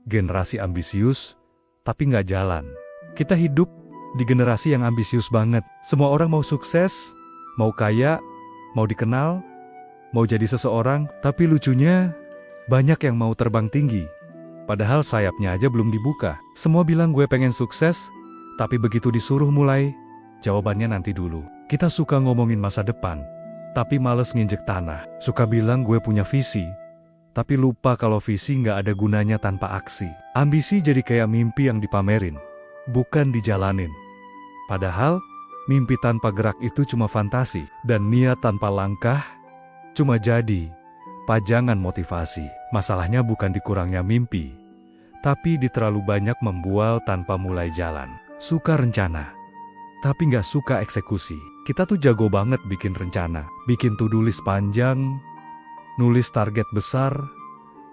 generasi ambisius, tapi nggak jalan. Kita hidup di generasi yang ambisius banget. Semua orang mau sukses, mau kaya, mau dikenal, mau jadi seseorang, tapi lucunya banyak yang mau terbang tinggi. Padahal sayapnya aja belum dibuka. Semua bilang gue pengen sukses, tapi begitu disuruh mulai, jawabannya nanti dulu. Kita suka ngomongin masa depan, tapi males nginjek tanah. Suka bilang gue punya visi, tapi lupa kalau visi nggak ada gunanya tanpa aksi. Ambisi jadi kayak mimpi yang dipamerin, bukan dijalanin. Padahal, mimpi tanpa gerak itu cuma fantasi, dan niat tanpa langkah cuma jadi pajangan motivasi. Masalahnya bukan di kurangnya mimpi, tapi di terlalu banyak membual tanpa mulai jalan. Suka rencana, tapi nggak suka eksekusi. Kita tuh jago banget bikin rencana, bikin to-do list panjang, nulis target besar,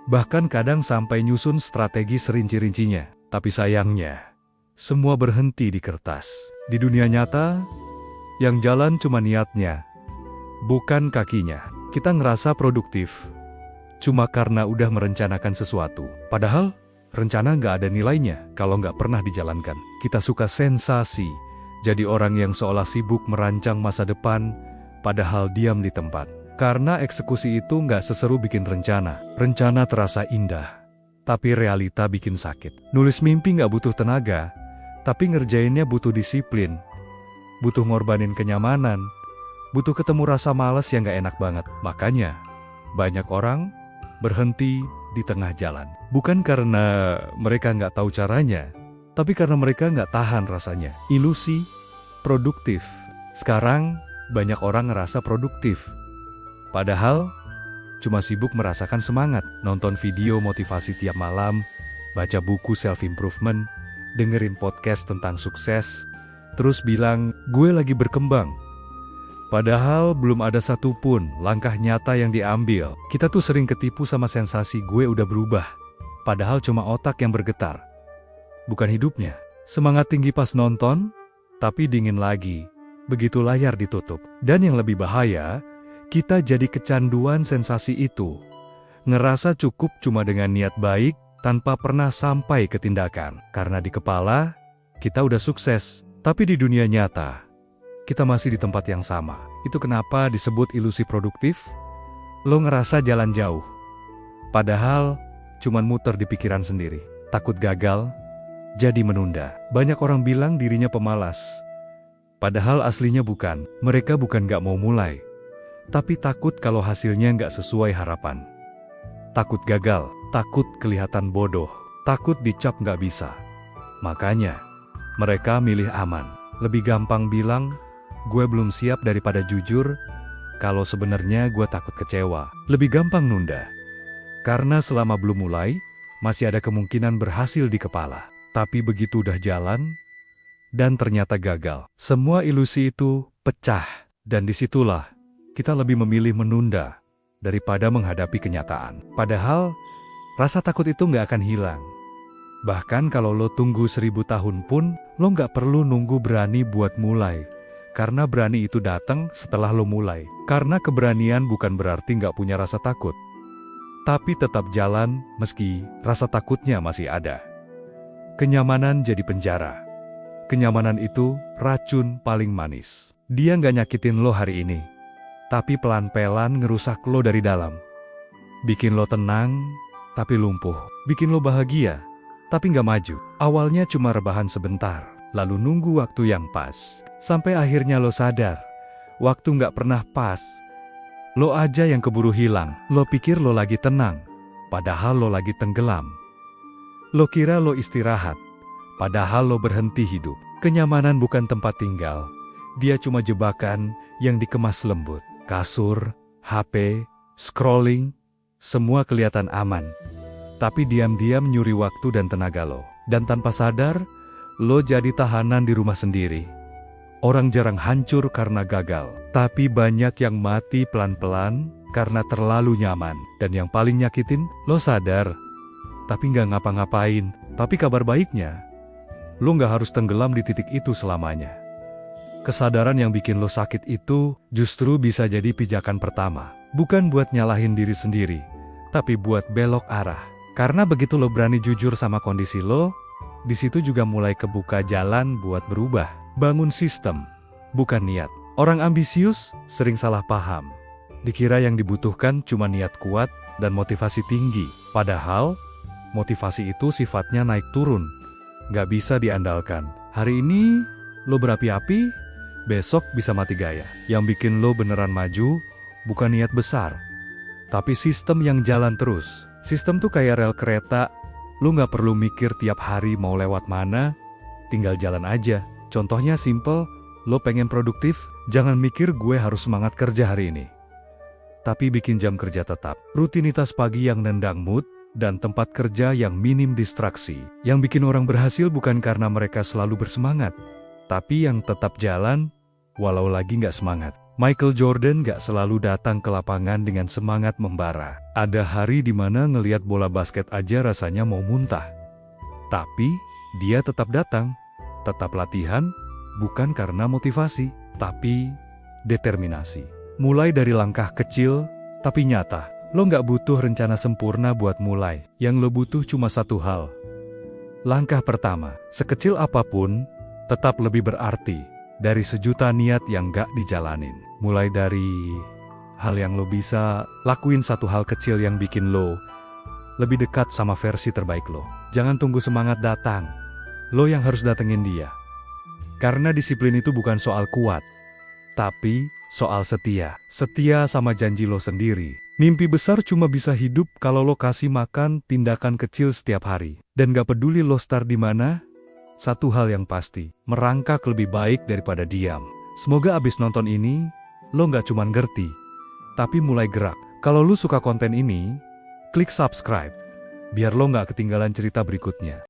bahkan kadang sampai nyusun strategi serinci-rincinya. Tapi sayangnya, semua berhenti di kertas. Di dunia nyata, yang jalan cuma niatnya, bukan kakinya. Kita ngerasa produktif cuma karena udah merencanakan sesuatu. Padahal, rencana nggak ada nilainya kalau nggak pernah dijalankan. Kita suka sensasi, jadi orang yang seolah sibuk merancang masa depan, padahal diam di tempat. Karena eksekusi itu nggak seseru bikin rencana. Rencana terasa indah, tapi realita bikin sakit. Nulis mimpi nggak butuh tenaga, tapi ngerjainnya butuh disiplin. Butuh ngorbanin kenyamanan, butuh ketemu rasa malas yang nggak enak banget. Makanya, banyak orang berhenti di tengah jalan. Bukan karena mereka nggak tahu caranya, tapi karena mereka nggak tahan rasanya. Ilusi produktif. Sekarang, banyak orang ngerasa produktif. Padahal, cuma sibuk merasakan semangat. Nonton video motivasi tiap malam, baca buku self-improvement, dengerin podcast tentang sukses, terus bilang, gue lagi berkembang. Padahal belum ada satupun langkah nyata yang diambil. Kita tuh sering ketipu sama sensasi gue udah berubah. Padahal cuma otak yang bergetar, bukan hidupnya. Semangat tinggi pas nonton, tapi dingin lagi begitu layar ditutup. Dan yang lebih bahaya, kita jadi kecanduan sensasi itu. Ngerasa cukup cuma dengan niat baik, tanpa pernah sampai ke tindakan. Karena di kepala, kita udah sukses. Tapi di dunia nyata, kita masih di tempat yang sama. Itu kenapa disebut ilusi produktif? Lo ngerasa jalan jauh, padahal cuman muter di pikiran sendiri. Takut gagal, jadi menunda. Banyak orang bilang dirinya pemalas, padahal aslinya bukan. Mereka bukan gak mau mulai, tapi takut kalau hasilnya gak sesuai harapan. Takut gagal, takut kelihatan bodoh, takut dicap gak bisa. Makanya, mereka milih aman. Lebih gampang bilang, gue belum siap daripada jujur, kalau sebenarnya gue takut kecewa. Lebih gampang nunda, karena selama belum mulai, masih ada kemungkinan berhasil di kepala. Tapi begitu udah jalan, dan ternyata gagal, semua ilusi itu pecah. Dan disitulah, kita lebih memilih menunda, daripada menghadapi kenyataan. Padahal, rasa takut itu nggak akan hilang. Bahkan kalau lo tunggu 1000 tahun pun, lo nggak perlu nunggu berani buat mulai. Karena berani itu datang setelah lo mulai. Karena keberanian bukan berarti nggak punya rasa takut, tapi tetap jalan meski rasa takutnya masih ada. Kenyamanan jadi penjara. Kenyamanan itu racun paling manis. Dia nggak nyakitin lo hari ini, tapi pelan-pelan ngerusak lo dari dalam. Bikin lo tenang, tapi lumpuh. Bikin lo bahagia, tapi nggak maju. Awalnya cuma rebahan sebentar, lalu nunggu waktu yang pas. Sampai akhirnya lo sadar, waktu nggak pernah pas. Lo aja yang keburu hilang. Lo pikir lo lagi tenang, padahal lo lagi tenggelam. Lo kira lo istirahat, padahal lo berhenti hidup. Kenyamanan bukan tempat tinggal. Dia cuma jebakan yang dikemas lembut. Kasur, HP, scrolling, semua kelihatan aman. Tapi diam-diam nyuri waktu dan tenaga lo. Dan tanpa sadar, lo jadi tahanan di rumah sendiri. Orang jarang hancur karena gagal, tapi banyak yang mati pelan-pelan karena terlalu nyaman. Dan yang paling nyakitin, lo sadar, tapi nggak ngapa-ngapain. Tapi kabar baiknya, lo nggak harus tenggelam di titik itu selamanya. Kesadaran yang bikin lo sakit itu justru bisa jadi pijakan pertama. Bukan buat nyalahin diri sendiri, tapi buat belok arah. Karena begitu lo berani jujur sama kondisi lo, di situ juga mulai kebuka jalan buat berubah. Bangun sistem, bukan niat. Orang ambisius sering salah paham. Dikira yang dibutuhkan cuma niat kuat dan motivasi tinggi. Padahal, motivasi itu sifatnya naik turun. Nggak bisa diandalkan. Hari ini, lo berapi-api, besok bisa mati gaya. Yang bikin lo beneran maju, bukan niat besar, tapi sistem yang jalan terus. Sistem tuh kayak rel kereta, lo nggak perlu mikir tiap hari mau lewat mana, tinggal jalan aja. Contohnya simple, lo pengen produktif, jangan mikir gue harus semangat kerja hari ini. Tapi bikin jam kerja tetap, rutinitas pagi yang nendang mood, dan tempat kerja yang minim distraksi. Yang bikin orang berhasil bukan karena mereka selalu bersemangat, tapi yang tetap jalan, walau lagi nggak semangat. Michael Jordan nggak selalu datang ke lapangan dengan semangat membara. Ada hari di mana ngelihat bola basket aja rasanya mau muntah. Tapi, dia tetap datang, tetap latihan, bukan karena motivasi, tapi determinasi. Mulai dari langkah kecil, tapi nyata. Lo nggak butuh rencana sempurna buat mulai. Yang lo butuh cuma satu hal. Langkah pertama, sekecil apapun, tetap lebih berarti dari sejuta niat yang nggak dijalanin. Mulai dari hal yang lo bisa lakuin, satu hal kecil yang bikin lo lebih dekat sama versi terbaik lo. Jangan tunggu semangat datang. Lo yang harus datengin dia. Karena disiplin itu bukan soal kuat, tapi soal setia. Setia sama janji lo sendiri. Mimpi besar cuma bisa hidup kalau lo kasih makan tindakan kecil setiap hari. Dan gak peduli lo start di mana, satu hal yang pasti, merangkak lebih baik daripada diam. Semoga abis nonton ini, lo gak cuma ngerti, tapi mulai gerak. Kalau lo suka konten ini, klik subscribe, biar lo gak ketinggalan cerita berikutnya.